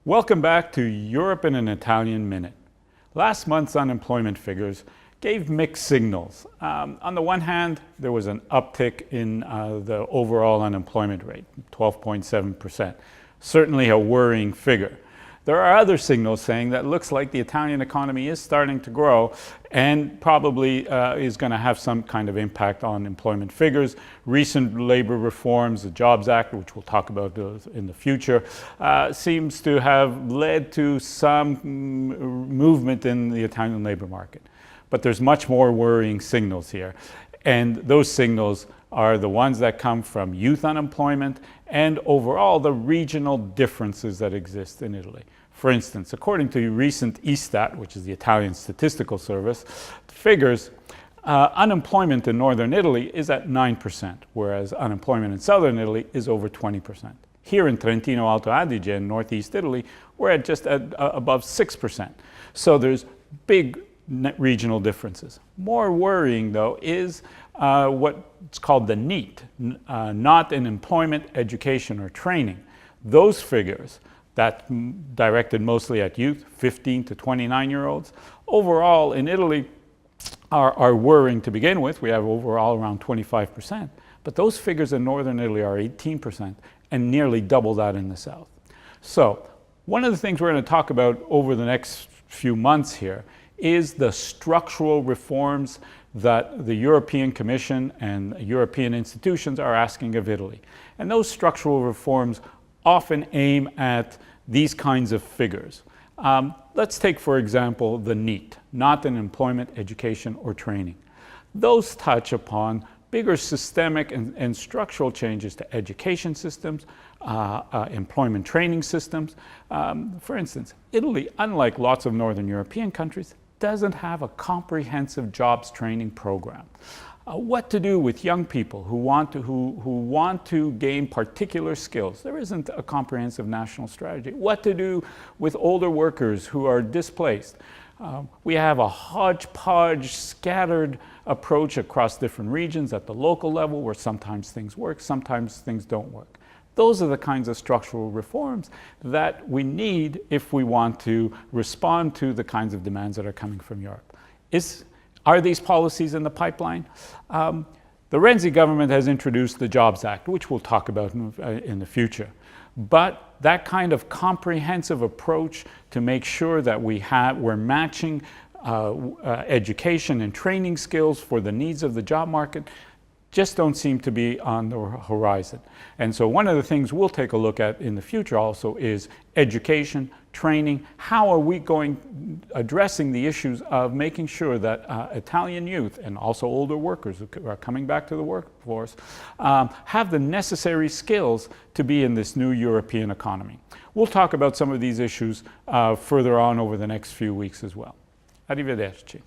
Welcome back to Europe in an Italian Minute. Last month's unemployment figures gave mixed signals. On the one hand, there was an uptick in the overall unemployment rate, 12.7%. Certainly a worrying figure. There are other signals saying that it looks like the Italian economy is starting to grow and probably is going to have some kind of impact on employment figures. Recent labor reforms, the Jobs Act, which we'll talk about in the future, seems to have led to some movement in the Italian labor market. But there's much more worrying signals here. And those signals are the ones that come from youth unemployment and overall the regional differences that exist in Italy. For instance, according to recent Istat, which is the Italian Statistical Service, figures, unemployment in northern Italy is at 9%, whereas unemployment in southern Italy is over 20%. Here in Trentino Alto Adige in northeast Italy, we're at just above 6%. So there's big regional differences. More worrying, though, is what's called the NEET, not in employment, education, or training. Those figures that directed mostly at youth, 15 to 29-year-olds, overall in Italy are worrying to begin with. We have overall around 25%, but those figures in northern Italy are 18% and nearly double that in the south. So one of the things we're going to talk about over the next few months here is the structural reforms that the European Commission and European institutions are asking of Italy. And those structural reforms often aim at these kinds of figures. Let's take, for example, the NEET, not in employment, education, or training. Those touch upon bigger systemic and structural changes to education systems, employment training systems. For instance, Italy, unlike lots of Northern European countries, doesn't have a comprehensive jobs training program. What to do with young people who want to gain particular skills? There isn't a comprehensive national strategy. What to do with older workers who are displaced? We have a hodgepodge, scattered approach across different regions at the local level where sometimes things work, sometimes things don't work. Those are the kinds of structural reforms that we need if we want to respond to the kinds of demands that are coming from Europe. Are these policies in the pipeline? The Renzi government has introduced the Jobs Act, which we'll talk about in the future. But that kind of comprehensive approach to make sure that we're matching education and training skills for the needs of the job market just don't seem to be on the horizon. And so one of the things we'll take a look at in the future also is education, training. How are we addressing the issues of making sure that Italian youth and also older workers who are coming back to the workforce have the necessary skills to be in this new European economy. We'll talk about some of these issues further on over the next few weeks as well. Arrivederci.